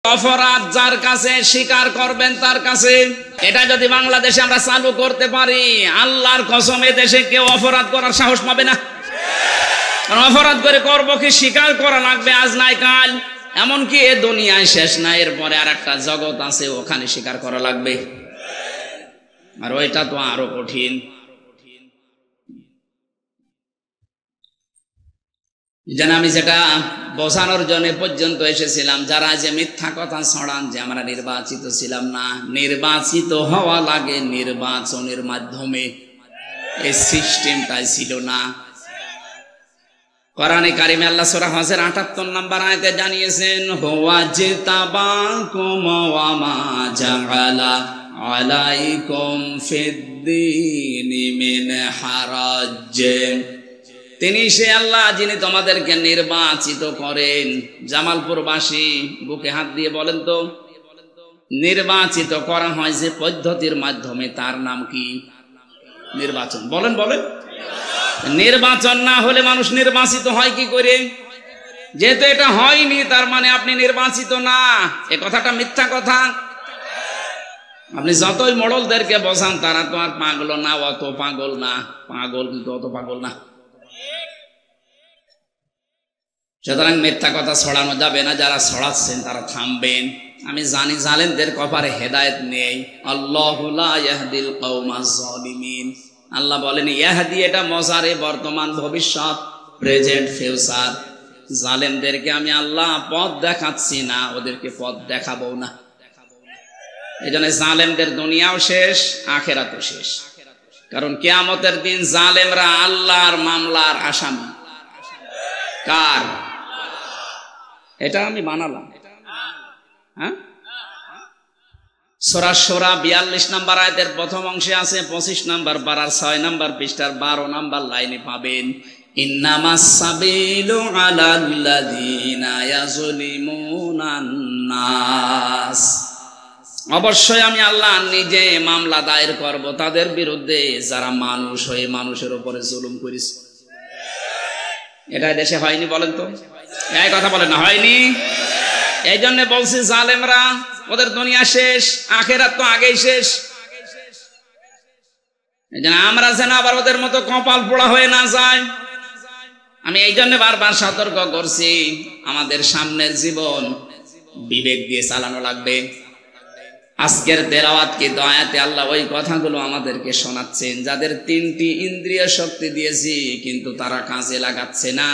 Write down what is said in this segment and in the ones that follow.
অপরাধ যার কাছে স্বীকার করবেন তার কাছে। এটা যদি বাংলাদেশে আমরা চালু করতে পারি, আল্লাহর কসম এ দেশে কেউ অপরাধ করার সাহস পাবে না। কারণ অপরাধ করে করবো কি, স্বীকার করা লাগবে আজ নাই কাল। এমনকি এ দুনিয়ায় শেষ না, এরপরে আর একটা জগৎ আছে, ওখানে স্বীকার করা লাগবে। আর ওইটা তো আরো কঠিন। যেন আমি যেটা বোঝানোর জন্য পর্যন্ত এসেছিলাম, যারা যে মিথ্যা কথা ছড়ান যে আমরা নির্বাচিত ছিলাম না, নির্বাচিত হওয়া লাগে নির্বাচনের মাধ্যমে, এই সিস্টেমটাই ছিল না। কোরআনে কারিমে আল্লাহ সূরা হজের ৭৮ নম্বর আয়াতে জানিয়েছেন, হুয়া জিতাবাকুম ওয়া মা জাআলা আলাইকুম ফিদ্দীনি মিন হারাজ। তিনি সে আল্লাহ যিনি তোমাদেরকে নির্বাচিত করেন। জামালপুরবাসী বুকে হাত দিয়ে বলেন তো, নির্বাচিত করা হয় যে পদ্ধতির মাধ্যমে তার নাম কি? নির্বাচন। বলেন বলেন। নির্বাচন না হলে মানুষ নির্বাচিত হয় কি করে? যেহেতু এটা হয়নি, তার মানে আপনি নির্বাচিত না। এ কথাটা মিথ্যা কথা। আপনি যতই মোড়লদেরকে বোঝান, তারা তো আর পাগল না, অত পাগল না। পাগল কিন্তু অত পাগল না। সুতরাং মিথ্যা কথা ছড়ানো যাবে না। যারা ছড়াচ্ছেন তারা থামবেন। আমি জানি জালেমদের কপালে হেদায়েত নেই। আল্লাহু লা ইয়াহদিল কওমাজ জালিমিন। আল্লাহ বলেন ইয়াহদি, এটা মজারে বর্তমান ভবিষ্যৎ, প্রেজেন্ট ফিউচার। জালেমদেরকে আমি আল্লাহ পথ দেখাচ্ছি না, ওদেরকে পথ দেখাবো না। এই জন্য জালেমদের দুনিয়াও শেষ, আখেরাতও শেষ। কারণ কিয়ামতের দিন জালেমরা আল্লাহর মামলার আসামি। কার? এটা আমি বানালাম। হ্যাঁ, সূরা শুরা ৪২ নম্বর আয়াতের প্রথম অংশে আছে, ২৫ নম্বর পারার ৬ নম্বর পৃষ্ঠার ১২ নম্বর লাইনে পাবেন, ইন্নামাস সাবিলু আলাল্লাযীনা ইয়াযলিমুনান নাস। অবশ্যই আমি আল্লাহ নিজে মামলা দায়ের করব তাদের বিরুদ্ধে যারা মানুষ হয়ে মানুষের উপরে জুলুম করেছে। এটা দেশে হয়নি বলেন তো? এই কথা বলেন না, হয়নি? এই জন্য বলছি জালেমরা, ওদের দুনিয়া শেষ, আখেরাত তো আগেই শেষ। এই জন্য আমরা যেন আবার ওদের মতো কপাল পোড়া হয়ে না যায়। আমি এই জন্য বারবার সতর্ক করছি, আমাদের সামনের জীবন বিবেক দিয়ে চালানো লাগবে। আজকের তেলাওয়াত কি দয়াতে আল্লাহ ওই কথাগুলো আমাদেরকে শোনাচ্ছেন, যাদের ৩টি ইন্দ্রিয় শক্তি দিয়েছি কিন্তু তারা কাজে লাগাচ্ছে না।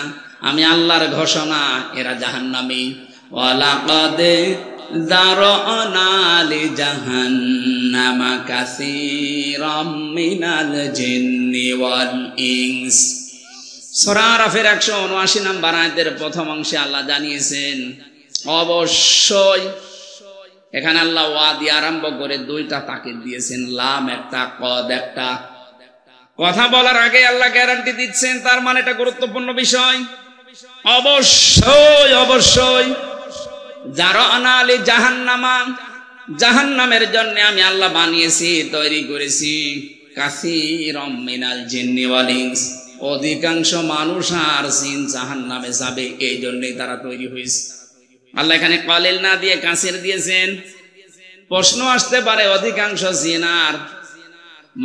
আমি আল্লাহর ঘোষণা, এরা জাহান্নামী। ওয়ালাকাদ যারানা লিজাহান্নামা কাসীরাম মিনাল জিন্নি ওয়াল ইনস। সূরা আরাফের ১৭৯ নম্বর আয়াতের প্রথম অংশে আল্লাহ জানিয়েছেন, অবশ্যই। এখানে আল্লাহ ওয়া দিয়ে আরম্ভ করে ২টা তাকিদ দিয়েছেন, লাম একটা, কদ একটা। কথা বলার আগে আল্লাহ গ্যারান্টি দিচ্ছেন, তার মানে এটা গুরুত্বপূর্ণ বিষয়। অবশ্যই অবশ্যই যারানা লি জাহান্নামা, জাহান্নামের জন্য আমি আল্লাহ বানিয়েছি, তৈরি করেছি, কাসীরাম মিনাল জিন্নি ওয়াল ইনস, অধিকাংশ মানুষ আর জিন জাহান্নামে যাবে, এই জন্যই তারা তৈরি হয়েছে। আল্লাহ এখানে কালিল না দিয়ে কাসির দিয়েছেন। প্রশ্ন আসতে পারে, অধিকাংশ জিন আর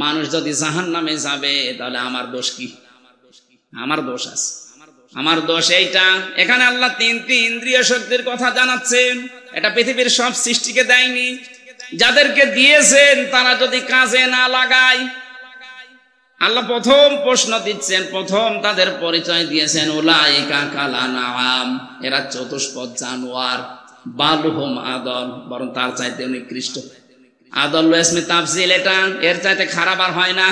মানুষ যদি জাহান্নামে যাবে, তাহলে আমার দোষ কি? আমার দোষ আছে। আমার দোষ এইটা। এখানে আল্লাহ ৩টি ইন্দ্রিয় শক্তির কথা জানাচ্ছেন। এটা পৃথিবীর সব সৃষ্টিকে দেয়নি, যাদেরকে দিয়েছেন তারা যদি কাজে না লাগায়। আল্লাহ প্রথম প্রশ্ন দিচ্ছেন, প্রথম তাদের পরিচয় দিয়েছেন, উলাইকা কাল আনআম, এরা চতুষ্পদ জানোয়ার, বালহুম আদল, বরং তার চাইতে নিকৃষ্ট। আদল ইসমে তাফজিল, এটা এর চাইতে খারাপ আর হয় না।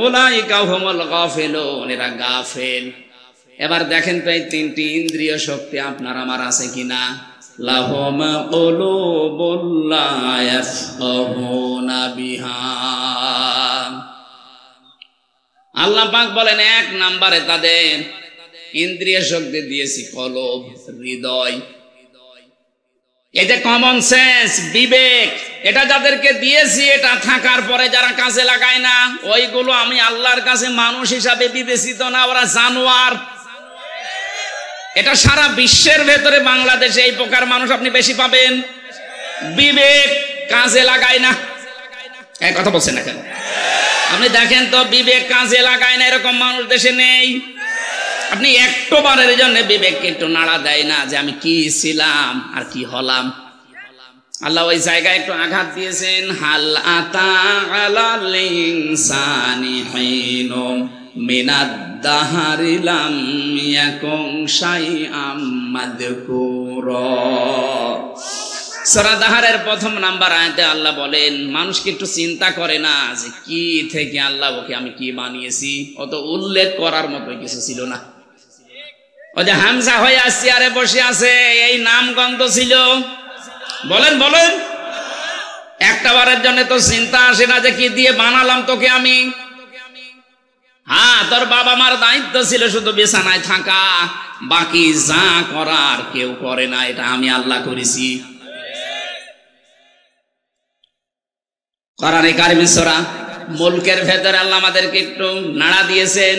উলাইকা হুমুল গাফিলুন, এরা গাফেল। এবার দেখেন তো এই ৩টি ইন্দ্রিয় শক্তি আপনার আমার আছে কিনা? লাহুম কুলুবুল লা ইয়াফকাহুনা বিহা। আল্লাহ পাক বলেন ১ নম্বরে তাদের ইন্দ্রিয় শক্তি দিয়েছি কলব, হৃদয়। এই যে কমন সেন্স, বিবেক, এটা যাদেরকে দিয়েছি, এটা থাকার পরে যারা কাজে লাগায় না, ওইগুলো আমি আল্লাহর কাছে মানুষ হিসাবে বিবেচিত না, ওরা জানোয়ার। এটা সারা বিশ্বের ভেতরে বাংলাদেশে এই প্রকার মানুষ আপনি বেশি পাবেন। বিবেক কাজে লাগায় না, এই কথা বলছেন না কেন? আপনি দেখেন তো, বিবেক কাজে লাগায় না এরকম মানুষ দেশে নেই। আপনি একটু বারের জন্য বিবেককে একটু নাড়া দেয় না যে আমি কি ছিলাম আর কি হলাম। আল্লাহ ওই জায়গায় একটু আঘাত দিয়েছেন, হাল আতা আলাল ইনসানি হিনুম মিনাদ দাহরি লাম ইয়াকুন শাইআম মাযকুরা। সূরা দাহরের প্রথম নাম্বার আয়াতে আল্লাহ বলেন মানুষকে একটু চিন্তা করে না যে কি থেকে আল্লাহ ওকে আমি কি বানিয়েছি। অত উল্লেখ করার মতো কিছু ছিল না। ও যে হামজা হয়ে চেয়ারে বসে আছে, এই নাম গন্ধ ছিল? বলেন বলেন, একটা বারের জন্য তো চিন্তা আসে না যে কি দিয়ে বানালাম তোকে আমি? হ্যাঁ, তোর বাবা মার দায়িত্ব ছিল শুধু বিছানায় থাকা, বাকি যা করার কেউ করে না, এটা আমি আল্লাহ করেছি। কোরআনে কারিমে সূরা মুলকের ভেতরে আল্লাহ আমাদেরকে একটু নাড়া দিয়েছেন,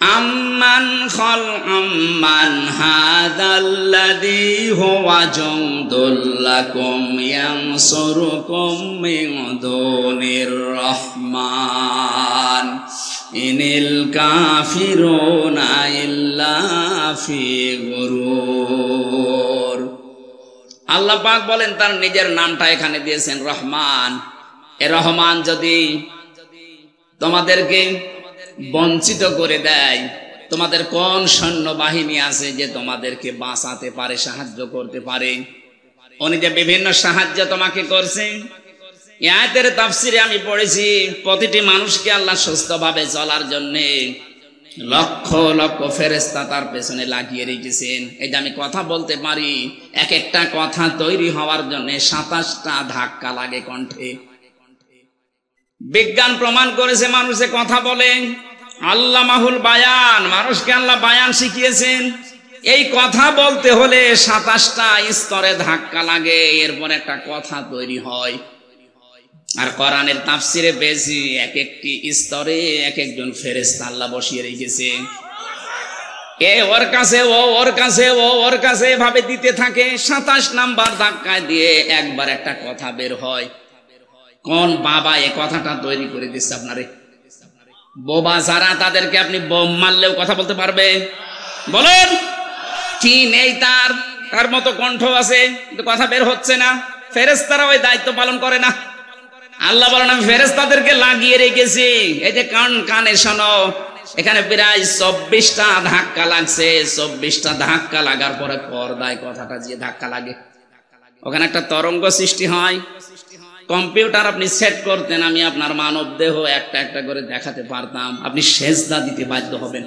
আম্মান খালাকাম হাযাল্লাযী হুয়া জুনদুল লাকুম ইয়ানসুরুকুম মিন দুনির রাহমান ইনিল কাফিরুনা ইল্লা ফি গুরুর। আল্লাহ পাক বলেন তার নিজের নামটা এখানে দিয়েছেন রহমান। এ রহমান যদি তোমাদেরকে বঞ্চিত করে দেয়, তোমাদের কোন সৈন্যবাহিনী আছে যে তোমাদেরকে বাঁচাতে পারে, সাহায্য করতে পারে? উনি যে বিভিন্ন সাহায্য তোমাকে করছে। এই আয়াতের তাফসিরে আমি পড়েছি প্রতিটি মানুষকে আল্লাহ সুস্থভাবে চলার জন্য লক্ষ লক্ষ ফেরেশতা তার পেছনে লাগিয়ে রেখেছেন। এই যে আমি কথা বলতে পারি, এক একটা কথা তৈরি হওয়ার জন্য 27টা ধাক্কা লাগে কণ্ঠে। বিজ্ঞান প্রমাণ করেছে মানুষে কথা বলে, আল্লামাহুল বায়ান, মানুষকে আল্লাহ বায়ান শিখিয়েছেন। এই কথা বলতে হলে 27টা স্তরে ধাক্কা লাগে, এরপর একটা কথা তৈরি হয়। আর কোরআনের তাফসিরে পেয়েছি এক একটি স্তরে এক একজন ফেরেশতা আল্লাহ বসিয়ে রেখেছে। এ ওর কাছে, ও ওর কাছে, ও ওর কাছে এভাবে দিতে থাকে। 27 নাম্বার ধাক্কায় দিয়ে একবার একটা কথা বের হয়। কোন বাবা এ কথাটা তৈরি করে দিচ্ছে আপনারে? বোবা যারা, তাদেরকে আপনি বোম মারলেও কথা বলতে পারবে? বলেন, কি নেই তার মতো কণ্ঠ আছে, কিন্তু কথা বের হচ্ছে না। ফেরেশতারা ওই দায়িত্ব পালন করে না। আল্লাহ বলেন আমি ফেরেশতাদেরকে লাগিয়ে রেখেছি। এই যে কানে শোনো, এখানে প্রায় 24টা ধাক্কা লাগছে। 24টা ধাক্কা লাগার পরে পর্দায় কথাটা যে ধাক্কা লাগে, ওখানে একটা তরঙ্গ সৃষ্টি হয়। কম্পিউটার আপনি সেট করতেন, আমি আপনার মানব দেহ একটা একটা করে দেখাতে পারতাম, আপনি সেজদা দিতে বাধ্য হবেন।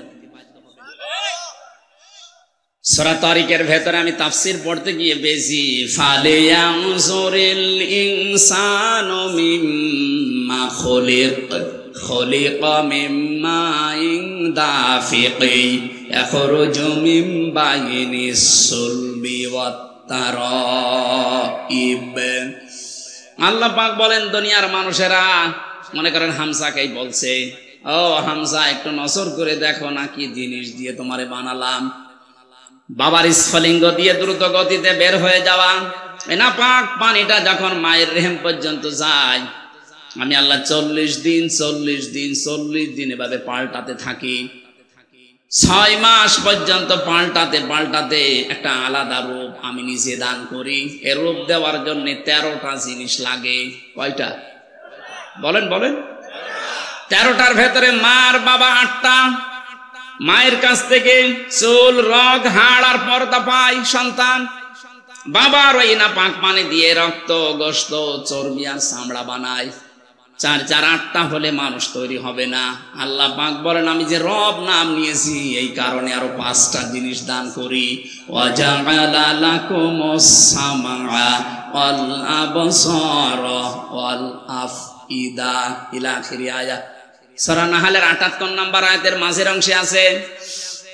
সূরা তারিকের ভেতরে আমি তাফসীর পড়তে গিয়ে বেশি ফালিয়ানজুরিল ইনসানু মিম্মা খুলিকা মিম্মা দাফিকি ইয়াখরুজু মিন বাইনিস সুলবি ওয়াত তারাইব। আল্লাহ পাক বলেন দুনিয়ার মানুষেরা মনে করেন হামসাকেই বলছে, ও হামসা একটু নজর করে দেখো না কি জিনিস দিয়ে তোমারে বানালাম। বাবার স্ফলিঙ্গ দিয়ে দ্রুত গতিতে বের হয়ে যাওয়া এনা পাক পানিটা যখন মায়ের রেহেম পর্যন্ত যায়, আমি আল্লাহ 40 দিন এভাবে পাল্টাতে থাকি। 6 মাস পর্যন্ত পাল্টাতে পাল্টাতে একটা আলাদা রূপ আমি নিজে দান করি। এর রূপ দেওয়ার জন্য 13টা জিনিস লাগে। কয়টা? বলেন বলেন। 13টার ভেতরে মার বাবা 8টা। মায়ের কাছ থেকে চুল, রগ, হাড় আর পর্দা পায় সন্তান। বাবার ওই না পাক পানি দিয়ে রক্ত, গোশত, চর্বি আর চামড়া বানায়। 4 4 8টা হলে মানুষ তৈরি হবে না। আল্লাহ পাক বলেন আমি যে রব নাম নিয়েছি এই কারণে আরো 5টা জিনিস দান করি। ওয়াজাআলা লাকুমুস সামআ ওয়াল আবসারা ওয়াল আফইদা ইলা আখিরি আয়াত। সূরা নাহলের 78 নম্বর আয়াতের মাঝের অংশে আছে।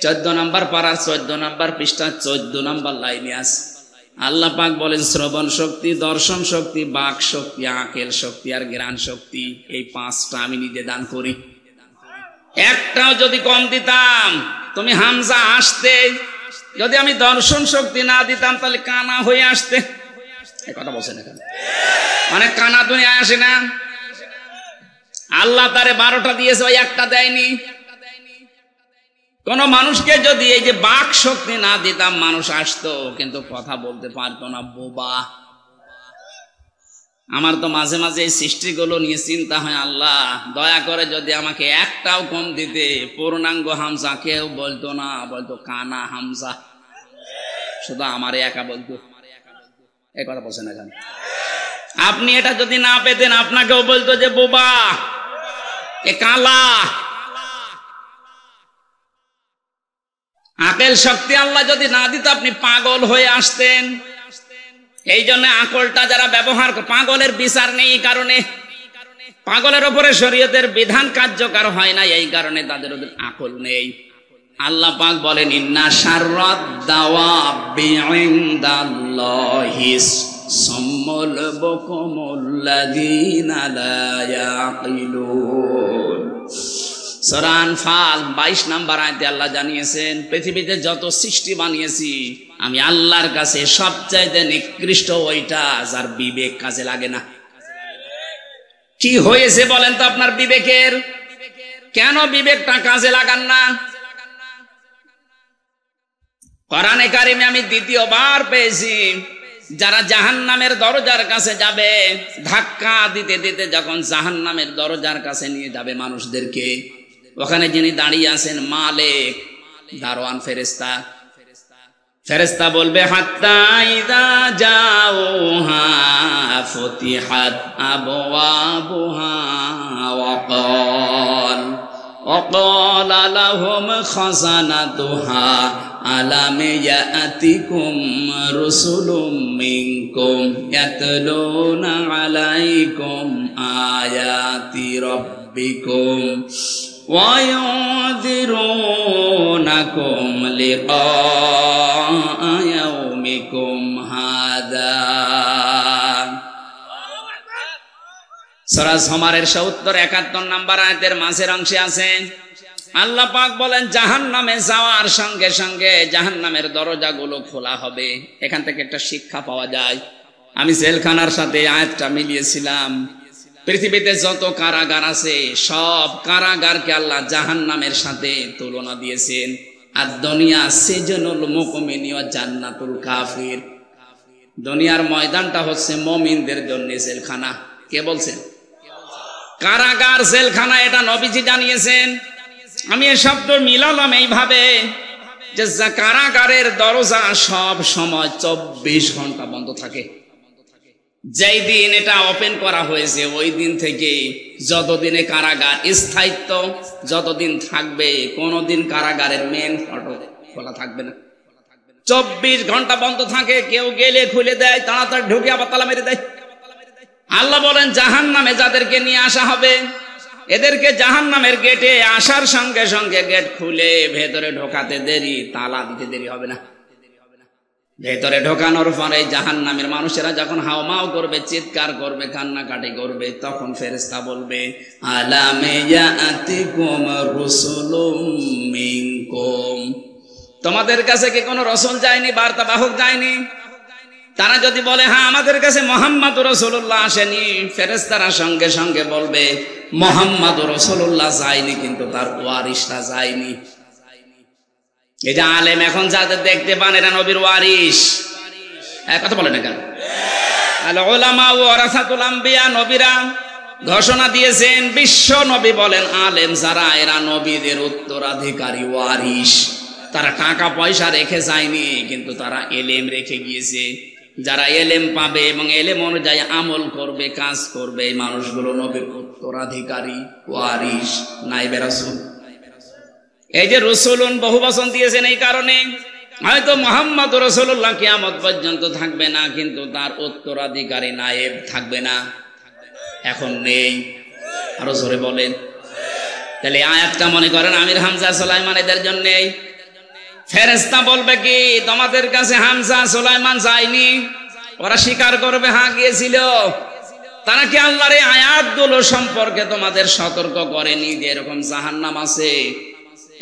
14 নম্বর পারার 14 নম্বর পৃষ্ঠা 14 নম্বর লাইনে আছে। আল্লাহ পাক বলেন শ্রবণ শক্তি, দর্শন শক্তি, বাক শক্তি, আকেল শক্তি আর জ্ঞান শক্তি, এই 5টা আমি নিজে দান করি। একটাও যদি কম দিতাম, তুমি হামজা আসতে যদি আমি দর্শন শক্তি না দিতাম তাহলে কানা হয়ে আসতে। এই কথা বলছেন এখানে, মানে কানা দুনিয়ায় আসে না। আল্লাহ তারে 12টা দিয়েছে, ওই একটা দেয়নি। কোন মানুষকে যদি এই যে বাক শক্তি না দিতাম মানুষ আসতো, কিন্তু কথা বলতে পারতো না, বোবা। আমার তো মাঝে মাঝে এই সৃষ্টিগুলো নিয়ে চিন্তা হয়, আল্লাহ দয়া করে যদি আমাকে একটাও কম দিতে। পূর্ণাঙ্গ হামজা কেউ বলতো না, বলতো কানা হামজা, শুধু আমার একা বলতো। এই কথা বলছেন এখানে। আপনি এটা যদি না পেতেন আপনাকেও বলতো যে বোবা, এ কালা। আকল শক্তি আল্লাহ যদি না দিত আপনি পাগল হয়ে আসতেন। এই জন্য আকলটা যারা ব্যবহার করে, পাগলের বিচার নেই এই কারণে, পাগলের উপরে শরীয়তের বিধান কার্যকর হয় না এই কারণে তাদের ওদের আকল নেই। আল্লাহ পাক বলেন ইন্না শাররাদ দাওয়াবি ইনদাল্লাহিস সাম্মুল বুকুমুল্লাযীনা লা ইয়াকিলুন। সূরা আনফাল 22 নম্বর আয়াতে আল্লাহ জানিয়েছেন, পৃথিবীতে যত সৃষ্টি বানিয়েছি আমি আল্লাহর কাছে সবচাইতে নিকৃষ্ট ওইটা যার বিবেক কাজে লাগে না। কি হয়েছে বলেন তো আপনার বিবেকের? কেন বিবেকটা কাজে লাগান না? কোরআনে কারিমে আমি দ্বিতীয়বার পেয়েছি, যারা জাহান্নামের দরজার কাছে যাবে, ধাক্কা দিতে দিতে যখন জাহান্নামের দরজার কাছে নিয়ে যাবে মানুষদেরকে, ওখানে যিনি দাঁড়িয়ে আছেন মালিক, দারোয়ান ফেরেশতা, ফেরেশতা বলবে হাত্তা ইযা জাউহা ফুতিহাত আবওয়াবুহা وقال لهم خزنتها ألم يأتكم رسل منكم يتلون عليكم آيات ربكم وينذرونكم لقاء يومكم هذا। সূরা জুমারের 70-71 নম্বর আয়াতের মাঝের অংশে আছে আল্লাহ পাক বলেন জাহান্নামে যাওয়ার সঙ্গে সঙ্গে জাহান্নামের দরজাগুলো খোলা হবে। এখান থেকে একটা শিক্ষা পাওয়া যায়। আমি জেলখানার সাথে আয়াতটা মিলিয়েছিলাম। পৃথিবীতে যত কারাগার আছে সব কারাগারকে আল্লাহ জাহান্নামের সাথে তুলনা দিয়েছেন। আর দুনিয়া সিজনুল মুমিনি ওয়া জান্নাতুল কাফির, দুনিয়ার ময়দানটা হচ্ছে মুমিনদের জন্য জেলখানা। কে বলছেন? কারাগার জেলখানা, এটা নবীজি জানিয়েছেন। আমি এই শব্দ মিলালাম এইভাবে যে কারাগারের দরজা সব সময় 24 ঘন্টা বন্ধ থাকে। যেই দিন এটা ওপেন করা হয়েছে ওই দিন থেকে যতদিনে কারাগার স্থায়িত্ব যতদিন থাকবে, কোনোদিন কারাগারের মেন ফটক খোলা থাকবে না। 24 ঘন্টা বন্ধ থাকে। কেউ গেলে খুলে দেয়, তাড়াতাড়ি ঢুকে আবার তালা মেরে দেয়। আল্লাহ বলেন জাহান্নামে যাদেরকে নিয়ে আসা হবে, এদেরকে জাহান্নামের গেটে আসার সঙ্গে সঙ্গে গেট খুলে ভেতরে ঢোকাতে দেরি, তালা দিতে দেরি হবে না। ভেতরে ঢোকানোর পরে জাহান্নামের মানুষেরা যখন হাওমাও করবে, চিৎকার করবে, কান্নাকাটি করবে, তখন ফেরেশতা বলবে আলামে ইয়াতিকুম রাসূলুম মিনকুম, তোমাদের কাছে কি কোনো রাসূল যায়নি, বার্তাবাহক যায়নি? তারা যদি বলে হ্যাঁ আমাদের কাছে মুহাম্মদুর রাসূলুল্লাহ আসেনি, ফেরেশতারা সঙ্গে সঙ্গে বলবে মুহাম্মদুর রাসূলুল্লাহ যায়নি, কিন্তু তার ওয়ারিসরা যায়নি। এই যে আলেম এখন যাদের দেখতে পান এরা নবীর ওয়ারিস। কথা বলে না কেন? আল উলামা ওয়ারাসাতুল আম্বিয়া, নবীরা ঘোষণা দিয়েছেন, বিশ্ব নবী বলেন আলেম যারা এরা নবীদের উত্তরাধিকারী ওয়ারিস। তারা টাকা পয়সা রেখে যায়নি, কিন্তু তারা এলেম রেখে গিয়েছে। যারা এলেম পাবে এবং এলেম অনুযায়ী আমল করবে, কাজ করবে, এই মানুষগুলো নবীর উত্তরাধিকারী ওয়ারিস, নাইবে রাসূল। এই যে রসুলুন বহু বচন দিয়েছেন এই কারণে, হয়তো মুহাম্মদ রাসূলুল্লাহ কিয়ামত পর্যন্ত থাকবে না, কিন্তু তার উত্তরাধিকারী নায়েব থাকবে না, এখন নেই। আরো জোরে বলেন। তাহলে আয়াতটা মনে করেন আমির হামজা সুলাইমান এদের জন্য। ফেরেশতা বলবে কি তোমাদের কাছে হামজা সুলাইমান যায়নি? ওরা স্বীকার করবে হ্যাঁ গিয়েছিল। তারা কি আল্লাহর এই আয়াতগুলো সম্পর্কে তোমাদের সতর্ক করেনি যে এরকম জাহান্নাম আছে,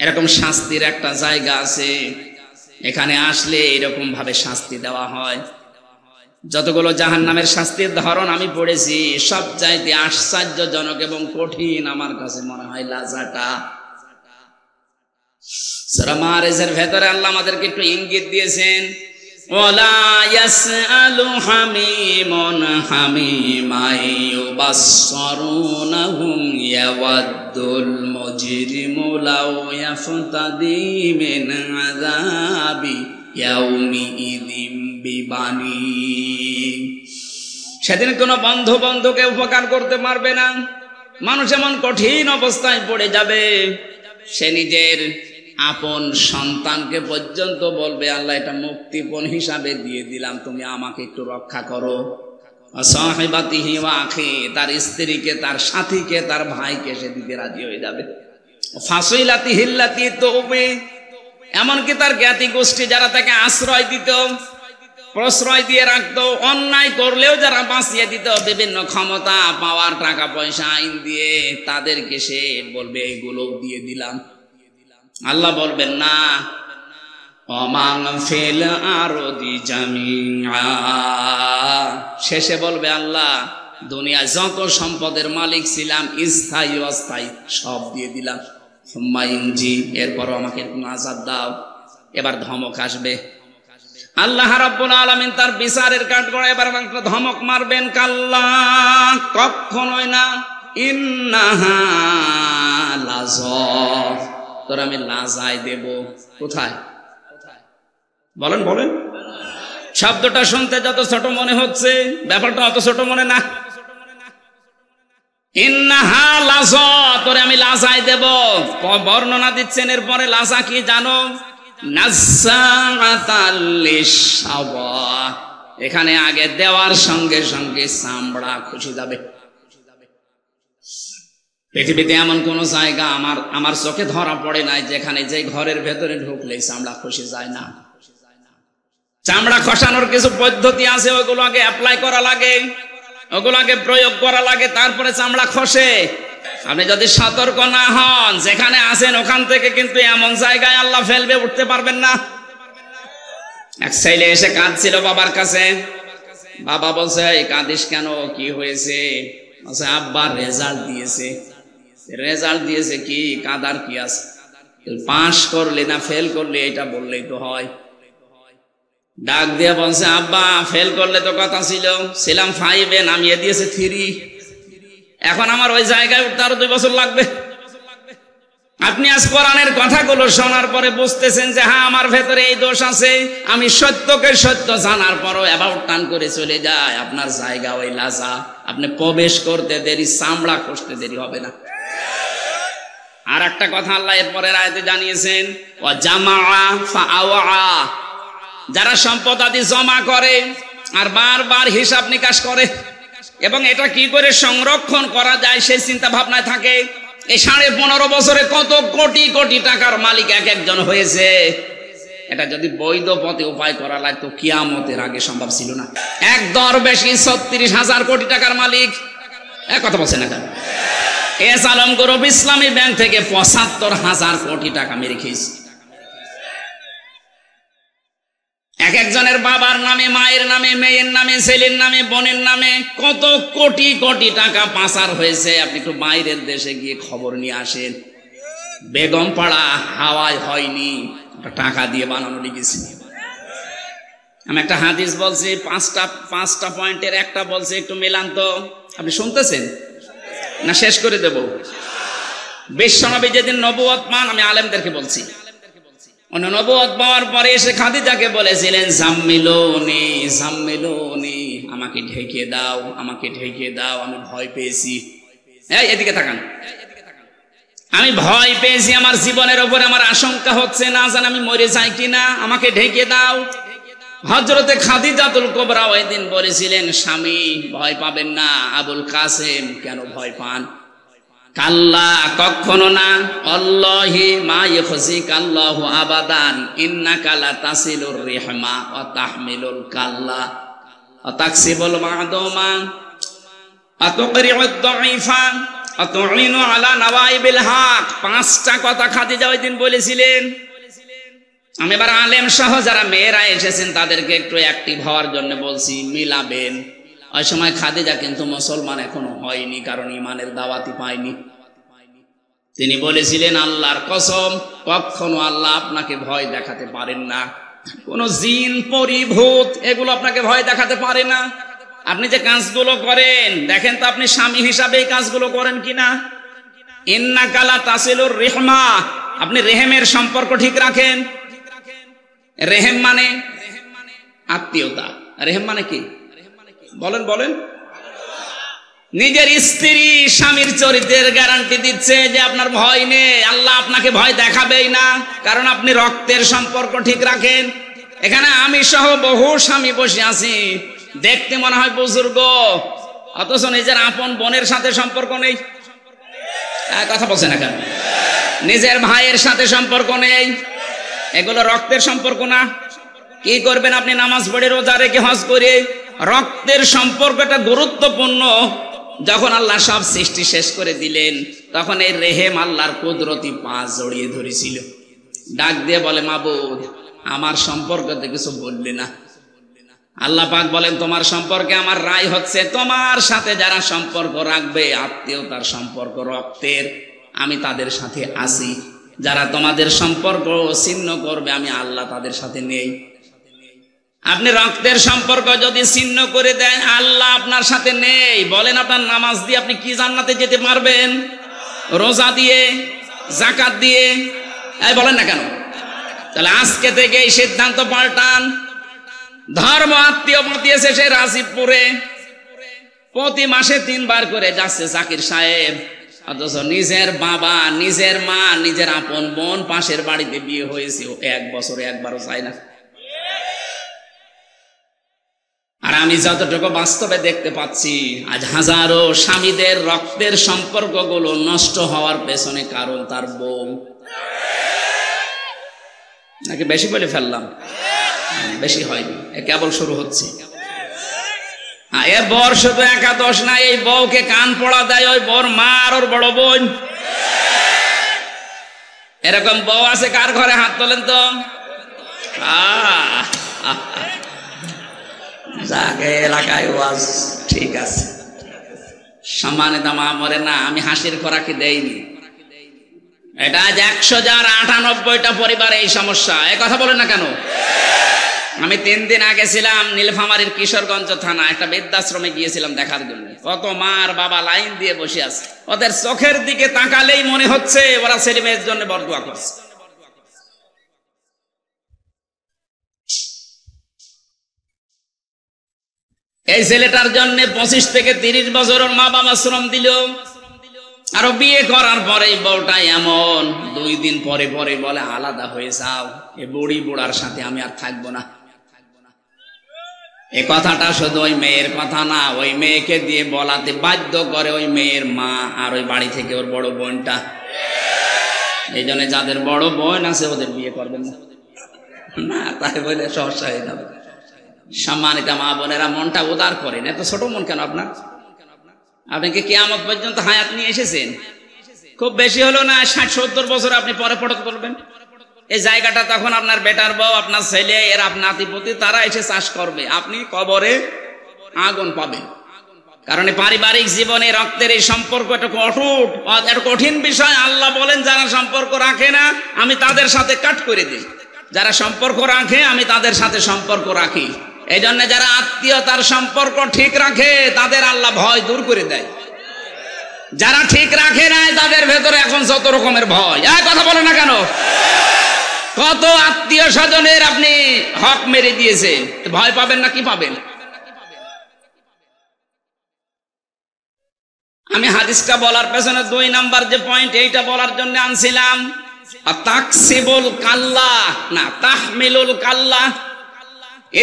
এরকম শাস্তির একটা জায়গা আছে? এখানে আসলে এরকম ভাবে শাস্তি দেওয়া হয়। যতগুলো জাহান্নামের শাস্তির ধরন আমি পড়েছি, সবচাইতে আশ্চর্যজনক এবং কঠিন আমার কাছে মনে হয় লাজাটা। সূরা মারিজের ভেতরে আল্লাহ আমাদেরকে একটু ইঙ্গিত দিয়েছেন, ওয়ালা ইয়াসআলু হামিমুন হামিমা ইউবাসসিরুনহুম ইয়াওয়াদ্দুল মুজরিমু লাউ ইয়াফতাদি মিন আযাবি ইয়াউমি ইযিম বিবানি। সেদিন কোনো বন্ধু বন্ধুকে উপকার করতে পারবে না। মানুষ এমন কঠিন অবস্থায় পড়ে যাবে, সে নিজের আপন সন্তানকে পর্যন্ত বলবে, আল্লাহ এটা মুক্তিপণ হিসাবে দিয়ে দিলাম, তুমি আমাকে একটু রক্ষা করো। সাহিবাতিহি ওয়া আখি, তার স্ত্রীকে, তার সাথীকে, তার ভাইকে সে দিতে রাজি হয়ে যাবে। ফাসিলাতিহি আল্লাতী তুবি, এমনকি তার জ্ঞাতি গোষ্ঠী যারা তাকে আশ্রয় দিত, প্রশ্রয় দিয়ে রাখতো, অন্যায় করলেও যারা বাঁচিয়ে দিত বিভিন্ন ক্ষমতা, পাওয়ার, টাকা পয়সা, আইন দিয়ে, তাদেরকে সে বলবে এগুলো দিয়ে দিলাম। আল্লাহ বলবেন না, ওমান ফিল আরদি জামিআ, শেষে বলবে আল্লাহ দুনিয়ায় যত সম্পদের মালিক ছিলাম, স্থায়ী অস্থায়ী সব দিয়ে দিলাম। সুম্মা ইনজি, এরপরও আমাকে একটু আযাব দাও। এবার ধমক আসবে। আল্লাহ রাব্বুল আলামিন তার বিচারের কাঠগড়ায় এবার একটা ধমক মারবেন, কাল্লা, কখনোই না, ইন্নাহা লাযা, তোর আমি লাজায় দেব। কোথায়? বলেন বলেন। শব্দটা শুনতে যত ছোট মনে হচ্ছে, ব্যাপারটা অত ছোট মনে না। ইন্নাহা লাযা, তোরে আমি লাজায় দেব। বর্ণনা দিচ্ছেন এরপরে লাজা কি জানো? নাযাআতাল লিশাওয়া, এখানে আগে দেওয়ার সঙ্গে সঙ্গে চামড়া খসে যাবে। পৃথিবীতে এমন কোন জায়গা আমার চোখে ধরা পড়ে নাই যেখানে যে ঘরের ভেতরে ঢুকলেই চামড়া খসে যায় না। চামড়া খসানোর কিছু পদ্ধতি আছে, ওগুলো আগে অ্যাপ্লাই করা লাগে, ওগুলো আগে প্রয়োগ করা লাগে, তারপরে চামড়া খসে। আপনি যদি সতর্ক না হন, যেখানে আছেন ওখান থেকে কিন্তু এমন জায়গায় আল্লাহ ফেলবে, উঠতে পারবেন না। এক ছেলে এসে কাঁদছিল বাবার কাছে। বাবা বলছে, এই কাঁদিস কেন, কি হয়েছে? বলছে, আব্বা রেজাল্ট দিয়েছে। রেজাল্ট দিয়েছে কি, কাঁদার কি আছে? পাস করলে না ফেল করলে এটা বললেই তো হয়। ডাক দিয়ে বলছে, আব্বা ফেল করলে তো কথা ছিলাম 5-এ, নামিয়ে দিয়েছে 3। এখন আমার ওই জায়গায় উঠতে আরো 2 বছর লাগবে। আপনি আজ কোরআনের কথাগুলো শোনার পরে বুঝতেছেন যে হ্যাঁ, আমার ভেতরে এই দোষ আছে। আমি সত্যকে সত্য জানার পরও অ্যাবাউট টান করে চলে যায়। আপনার জায়গা ওই লাজা, আপনি প্রবেশ করতে দেরি, চামড়া খসতে দেরি হবে না। আর একটা কথা আল্লাহ এরপরের আয়াতে জানিয়েছেন, ওয়া জামাআ ফাআওয়া, যারা সম্পদ আদি জমা করে আর বারবার হিসাব নিকাশ করে এবং এটা কি করে সংরক্ষণ করা যায় সেই চিন্তা ভাবনায় থাকে। এই 15.5 বছরে কত কোটি কোটি টাকার মালিক এক একজন হয়েছে। এটা যদি বৈধ পথে উপায় করা লাগতো, কিয়ামতের আগে সম্ভব ছিল না। এক দরবেশী 36,000 কোটি টাকার মালিক। এক কথা বলছেন না কেন? এস আলম গ্রুপ ইসলামী ব্যাংক থেকে 75,000 কোটি টাকা মেরে খেয়েছে। এক একজনের বাবার নামে, মায়ের নামে, মেয়ের নামে, ছেলের নামে, বোনের নামে কত কোটি কোটি টাকা পাচার হয়েছে। আপনি একটু বাইরের দেশে গিয়ে খবর নিয়ে আসেন। বেগম পাড়া হাওয়ায় হয়নি, টাকা দিয়ে বানানো লিখেছি। আমি একটা হাদিস বলছি, পাঁচটা পয়েন্টের একটা বলছি, একটু মেলান তো। আপনি শুনতেছেন না? শেষ করে দেব। বিশ্বনবী যেদিন নবুয়ত পান, আমি আলেমদেরকে বলছি, নবুয়ত পাওয়ার পরে এসে খাদিজাকে বলেছিলেন, জাম্মিলুনি জাম্মিলুনি, আমাকে ঢেকে দাও, আমাকে ঢেকে দাও, আমি ভয় পেয়েছি। এই এদিকে তাকান, আমি ভয় পেয়েছি, আমার জীবনের উপরে আমার আশঙ্কা হচ্ছে, না জানি আমি মরে যাই কিনা, আমাকে ঢেকে দাও। হযরতে খাদিজাতুল কুবরা ওই দিন বলেছিলেন, স্বামী ভয় পাবেন না। আবুল কাসেম, কেন ভয় পান? কাল্লা, কখনো না। আল্লাহি মা ইয়াখজিকাল্লাহু আবাদান, ইন্নাকা লা তাসিলুর রিহমা ওয়া তাহমিলুল কাল্লা ওয়া তাকসিবুল মা'দুমা ওয়া তুকরিউদ দাঈফা ওয়া তু'ইনু আলা নাওয়াইবিল হক। 5টা কথা খাদিজা ওই দিন বলেছিলেন। আমি এবার আলেম সহ যারা মেয়েরা এসেছেন তাদেরকে একটু অ্যাক্টিভ হওয়ার জন্য বলছি, মিলাবেন। ওই সময় খাদিজা কিন্তু মুসলমান এখনো হয়নি, কারণ ইমানের দাওয়াতি পায়নি। তিনি বলেছিলেন, আল্লাহর কসম, কখনো আল্লাহ আপনাকে ভয় দেখাতে পারেন না। কোন জিন পরিভূত এগুলো আপনাকে ভয় দেখাতে পারে না। আপনি যে কাজগুলো করেন দেখেন তো আপনি স্বামী হিসাবে এই কাজগুলো করেন কিনা। ইন্নাকা লা তাসিলুর রিহমা, আপনি রেহেমের সম্পর্ক ঠিক রাখেন। রেহেম মানে আত্মীয়তা। রেহেম মানে কি বলেন বলেন? নিজের স্ত্রী স্বামীর চরিত্রের গ্যারান্টি দিচ্ছে যে আপনার ভয় নেই, আল্লাহ আপনাকে ভয় দেখাবেই না, কারণ আপনি রক্তের সম্পর্ক ঠিক রাখেন। এখানে আমি সহ বহু স্বামী বসে আছি, দেখতে মনে হয় বুজুর্গ, অথচ নিজের আপন বোনের সাথে সম্পর্ক নেই। কথা বলছে না কেন? নিজের ভাইয়ের সাথে সম্পর্ক নেই। এগুলো রক্তের সম্পর্ক না। কি করবেন আপনি? নামাজ পড়ে, রোজা রেখে, হজ করে। রক্তের সম্পর্কটা গুরুত্বপূর্ণ। যখন আল্লাহ সব সৃষ্টি শেষ করে দিলেন, তখন এই রেহেম আল্লাহর কুদরতি পা জড়িয়ে ধরেছিল। ডাক দিয়ে বলে, মাবুদ, আমার সম্পর্কতে কিছু বললে না। আল্লাহ পাক বলেন, তোমার সম্পর্কে আমার রায় হচ্ছে, তোমার সাথে যারা সম্পর্ক রাখবে, আত্মীয়তার সম্পর্ক, রক্তের, আমি তাদের সাথে আছি। যারা তোমাদের সম্পর্ক ছিন্ন করবে, আমি আল্লাহ তাদের সাথে নেই। আপনি রক্তের সম্পর্ক যদি ছিন্ন করে দেন, আল্লাহ আপনার সাথে নেই। বলেন, আপনার নামাজ দিয়ে আপনি কি জান্নাতে যেতে পারবেন? রোজা দিয়ে, যাকাত দিয়ে? বলেন না কেন? তাহলে আজকে থেকে এই সিদ্ধান্ত পাল্টান। ধর্ম আত্মীয় পাঠিয়েছে সে রাজীবপুরে, প্রতি মাসে 3 বার করে যাচ্ছে জাকির সাহেব, অথচ নিজের বাবা, নিজের মা, নিজের আপন বোন পাশের বাড়িতে বিয়ে হয়েছে, 1 বছরে একবারও যায় না। আর আমি যতটুকু বাস্তবে দেখতে পাচ্ছি, আজ হাজারো স্বামীদের রক্তের সম্পর্কগুলো নষ্ট হওয়ার পেছনে কারণ তার বউ। নাকি বেশি বলে ফেললাম? বেশি হয়নি, কেবল শুরু হচ্ছে। এ বর শুধু একাদশ না, এই বউকে কান পড়া দেয় ওই বর মা আর ওর বড় বোন। এরকম বউ আছে কার ঘরে? হাত তোলেন তো। যাকে এলাকায় ওয়াজ ঠিক আছে। সম্মানিত মা মরে না, আমি হাসির খোরাকি দেইনি। এটা আজ 100,098টা পরিবারে এই সমস্যা। এই কথা বলেন না কেন? আমি 3 দিন আগে ছিলাম নীলফামারীর কিশোরগঞ্জ থানা, একটা বৃদ্ধাশ্রমে গিয়েছিলাম দেখার জন্য। কত মা আর বাবা লাইন দিয়ে বসে আছে, ওদের চোখের দিকে তাকালেই মনে হচ্ছে ওরা ছেলে মেয়ের জন্য বরদোয়া করছে। এই ছেলেটার জন্য 25 থেকে 30 বছর ওর মা বাবা শ্রম দিল। আরো বিয়ে করার পরে বউটা এমন, 2 দিন পরে পরে বলে, আলাদা হয়ে যাও, এ বুড়ি বুড়ার সাথে আমি আর থাকবো না। এ কথাটা শুধু ওই মেয়ের কথা না, ওই মেয়েকে দিয়ে বলাতে বাধ্য করে ওই মেয়ের মা আর ওই বাড়ি থেকে ওর বড় বোনটা। এই জন্য যাদের বড় বোন আছে ওদের বিয়ে করবেন না, তাই বলে সমস্যা হয়ে যাবে। সম্মানিত মা বোনেরা, মনটা উদার করেন। এত ছোট মন কেন আপনার? আপনি কি কিয়ামত পর্যন্ত হায়াত নিয়ে এসেছেন? খুব বেশি হলো না 60-70 বছর আপনি পরে পড়ত করবেন। এই জায়গাটা তখন আপনার বেটার বউ, আপনার ছেলে, এর আপনার নাতিপতি, তারা এসে চাষ করবে, আপনি কবরে আগুন পাবেন। কারণ পারিবারিক জীবনে রক্তের এই সম্পর্ক একটা অটুট, একটা কঠিন বিষয়। আল্লাহ বলেন, যারা সম্পর্ক রাখে না আমি তাদের সাথে কাট করে দিই, যারা সম্পর্ক রাখে আমি তাদের সাথে সম্পর্ক রাখি। এই জন্য যারা আত্মীয়তার সম্পর্ক ঠিক রাখে তাদের আল্লাহ ভয় দূর করে দেয়। যারা ঠিক রাখে নাই তাদের ভেতরে এখন যত রকমের ভয়। কথা বলে না কেন? কত আত্মীয় স্বজনের আপনি হক মেরে দিয়েছেন, ভয় পাবেন না কি পাবেন? আমি হাদিসটা বলার পেছনে 2 নাম্বার যে পয়েন্ট, এইটা বলার জন্য আনছিলাম। তাকসিবুল কাল্লা না তাহমিলুল কাল্লা।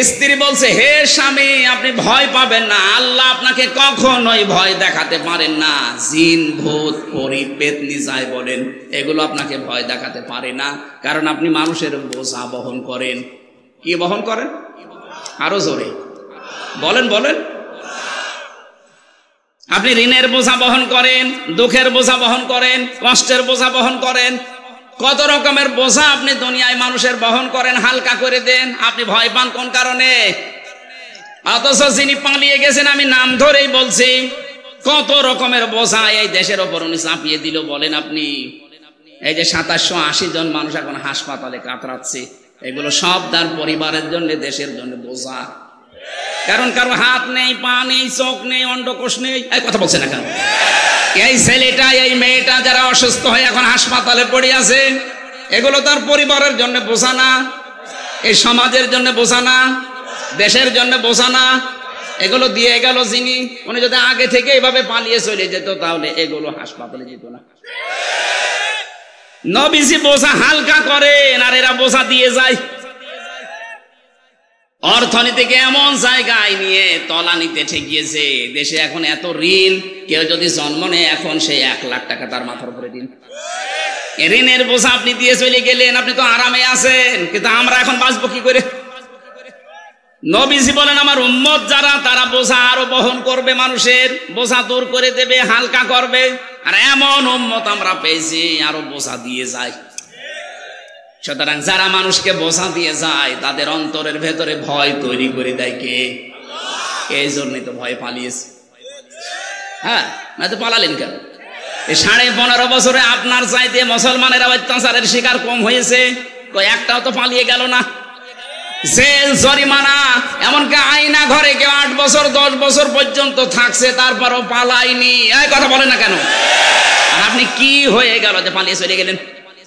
স্ত্রী বলছে, হে স্বামী, আপনি ভয় পাবেন না, আল্লাহ আপনাকে কখনোই ভয় দেখাতে পারেন না। জিন, ভূত, পরী, পেতনি যাই বলেন, এগুলো আপনাকে ভয় দেখাতে পারে না, কারণ আপনি মানুষের বোঝা বহন করেন। কি বহন করেন? আরো জোরে বলেন বলেন। আপনি ঋণের বোঝা বহন করেন, দুঃখের বোঝা বহন করেন, কষ্টের বোঝা বহন করেন। কত রকমের বোঝা আপনি দুনিয়ায় মানুষের বহন করেন, হালকা করে দেন। আপনি ভয় পান কোন কারণে? অথচ যিনি পালিয়ে গেছেন, আমি নাম ধরেই বলছি, কত রকমের বোঝা এই দেশের ওপর উনি চাপিয়ে দিল বলেন আপনি। এই যে 2780 জন মানুষ এখন হাসপাতালে কাতরাচ্ছে, এগুলো সব তার পরিবারের জন্য, দেশের জন্য বোঝা। কারণ কারো হাত নেই, পা নেই, চোখ নেই, অন্ডকোষ নেই। এই কথা বলছে না কেন? এই ছেলেটা, এই মেয়েটা যারা অসুস্থ হয়ে এখন হাসপাতালে পড়ে আছে, এগুলো তার পরিবারের জন্য বোঝা না? এই সমাজের জন্য বোঝা না? দেশের জন্য বোঝা না? এগুলো দিয়ে গেল যিনি, উনি যদি আগে থেকে এভাবে পালিয়ে চলে যেত, তাহলে এগুলো হাসপাতালে যেত না। নবীজি বোঝা হালকা করেন, আর এরা বোঝা দিয়ে যায়। অর্থনীতিকে এমন জায়গায় নিয়ে তলানিতে ঠেকিয়েছে, দেশে এখন এত ঋণ, কেউ যদি জন্ম নেয় এখন সে 1 লাখ টাকা তার মাথার উপরে ঋণ। ঋণের বোঝা আপনি দিয়ে চলে গেলেন, আপনি তো আরামে আছেন, কিন্তু আমরা এখন বাঁচবো কি করে? নবীজি বলেন আমার উম্মত যারা, তারা বোঝা আরো বহন করবে, মানুষের বোঝা দূর করে দেবে, হালকা করবে। আর এমন উম্মত আমরা পেয়েছি আরো বোঝা দিয়ে যায়। সুতরাং যারা মানুষকে বোঝা দিয়ে যায়, তাদের অন্তরের ভেতরে ভয় তৈরি করে দেয় কে? এই জন্যই তো ভয় পালিয়েছে। হ্যাঁ, না তো পালালেন কেন? এই 15.5 বছরে আপনার চাইতে মুসলমানেরা অত্যাচারের শিকার কম হয়েছে, একটাও তো পালিয়ে গেল না। জেল, জরিমানা, এমনকি আয়না ঘরে কেউ 8 বছর 10 বছর পর্যন্ত থাকছে, তারপরও পালায়নি। এই কথা বলে না কেন? আর আপনি কি হয়ে গেল যে পালিয়ে চলে গেলেন?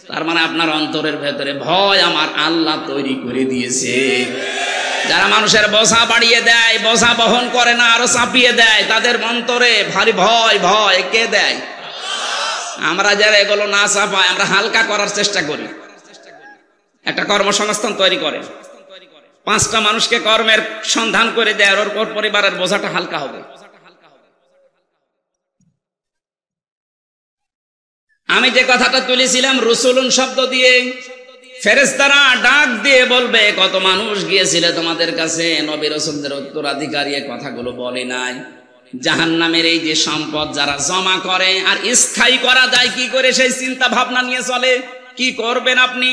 তার মানে আপনার অন্তরের ভেতরে ভয় আমার আল্লাহ তৈরি করে দিয়েছে। যারা মানুষের বোঝা বাড়িয়ে দেয়, বোঝা বহন করে না, আরো চাপিয়ে দেয়, তাদের অন্তরে ভারী ভয়। ভয় কে দেয়? আমরা যারা এগুলো না চাপাই, আমরা হালকা করার চেষ্টা করি। একটা কর্মসংস্থান তৈরি করে, 5টা মানুষকে কর্মের সন্ধান করে দেয়, ওর পরিবারের বোঝাটা হালকা হবে। আমি যে কথাটা তুলেছিলাম রসুলুন শব্দ দিয়ে, ফেরেশতারা ডাক দিয়ে বলবে কত মানুষ গিয়েছিল তোমাদের কাছে, নবী রাসূলদের উত্তরাধিকারী, এই কথাগুলো বলে নাই। জাহান্নামের এই যে সম্পদ যারা জমা করে, আর স্থায়ী করা যায় কি করে, সেই চিন্তা ভাবনা নিয়ে চলে। কি করবেন আপনি?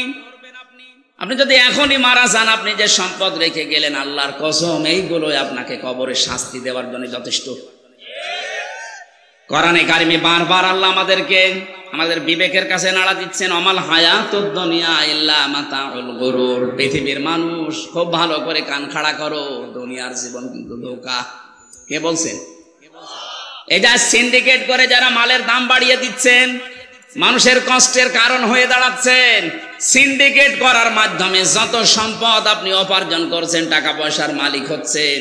আপনি যদি এখনই মারা যান, আপনি যে সম্পদ রেখে গেলেন, আল্লাহর কসম এইগুলো আপনাকে কবরে শাস্তি দেওয়ার জন্য যথেষ্ট। কোরআনে কারিমে বারবার আল্লাহ আমাদেরকে আমাদের বিবেকের কাছে নাড়া দিচ্ছেন, অমাল হায়াতুদ দুনিয়া ইল্লা মাতাউল গুরুর। পৃথিবীর মানুষ খুব ভালো করে কান খাড়া করো, দুনিয়ার জীবন কিন্তু ধোঁকা। কে বলছেন? এটা সিন্ডিকেট করে যারা মালের দাম বাড়িয়ে দিচ্ছেন, মানুষের কষ্টের কারণ হয়ে দাঁড়াচ্ছেন। সিন্ডিকেট করার মাধ্যমে যত সম্পদ আপনি উপার্জন করছেন, টাকা পয়সার মালিক হচ্ছেন,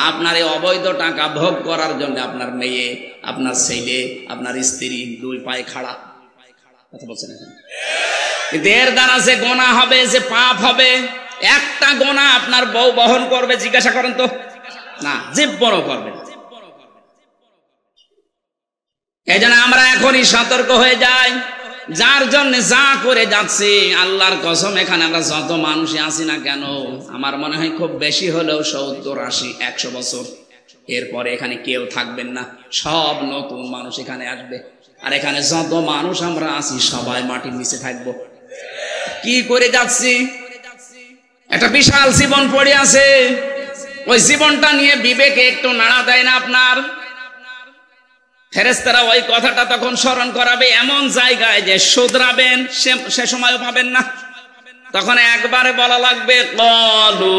আপনার এই অবৈধ টাকা ভোগ করার জন্য আপনার মেয়ে, আপনার ছেলে, আপনার স্ত্রী 2 পায়ে খাড়া। কথা বলছেন এখন? এর দ্বারা যে গোনা হবে, যে পাপ হবে, একটা গোনা আপনার বউ বহন করবে? জিজ্ঞাসা করেন তো। না, জীবনও করবে না। এই জন্য আমরা এখনই সতর্ক হয়ে যাই, যার জন্য যা করে যাচ্ছি। আল্লাহর কসম, এখানে আমরা যত মানুষই আছি না কেন, আমার মনে হয় খুব বেশি হলেও 70, 80, 100 বছর এরপরে এখানে কেউ থাকবেন না, সব নতুন মানুষ এখানে আসবে। আর এখানে যত মানুষ আমরা আছি সবাই মাটির নিচে থাকবো। কি করে যাচ্ছি? একটা বিশাল জীবন পড়ে আছে, ওই জীবনটা নিয়ে বিবেকে একটু নাড়া দেয় না আপনার? ফেরেশতারা ওই কথাটা তখন স্মরণ করাবে এমন জায়গায় যে শুধরাবেন, সে সময়ও পাবেন না। তখন একবারে বলা লাগবে ক্বালু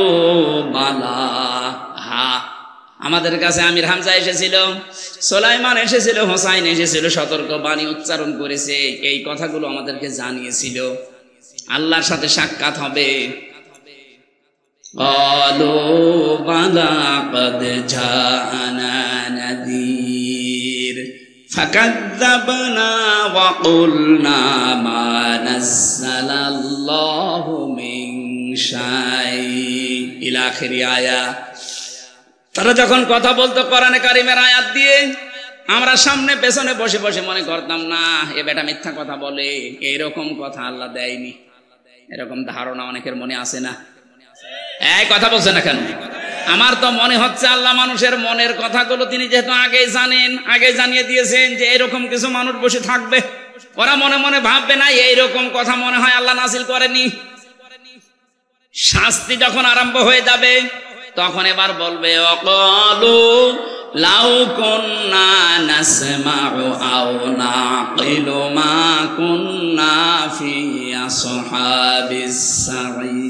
বালা। হ্যাঁ, আমাদের কাছে আমির হামজা এসেছিল, সুলাইমান এসেছিল, হোসাইন এসেছিল, সতর্ক বাণী উচ্চারণ করেছে, এই কথাগুলো আমাদেরকে জানিয়েছিল। আল্লাহর সাথে সাক্ষাৎ হবে। ক্বালু বালা ক্বাদ জাআনা নাযীর ফাকাযযাবনা ওয়া কুলনা মা নাযালাল্লাহু মিন শাই ইলা আখিরি আয়াত। তারা যখন কথা বলতো কোরআনে কারিমের আয়াত দিয়ে, আমরা সামনে পেছনে বসে বসে মনে করতাম, না এ বেটা মিথ্যা কথা বলে, এইরকম কথা আল্লাহ দেয়নি। এরকম ধারণা অনেকের মনে আছে না? এই কথা বলছে না কেন? আমার তো মনে হচ্ছে আল্লাহ মানুষের মনের কথাগুলো তিনি যেহেতু আগেই জানেন, আগে জানিয়ে দিয়েছেন যে এরকম কিছু মানুষ বসে থাকবে। ওরা মনে মনে ভাববে না এইরকম কথা মনে হয় আল্লাহ নাজিল করেনি। শাস্তি যখন আরম্ভ হয়ে যাবে তখন এবার বলবে অকালু লাউ কুন্না নাসমাউ আও নাকিলু মা কুন্না ফি আসহাবিস সাঈর।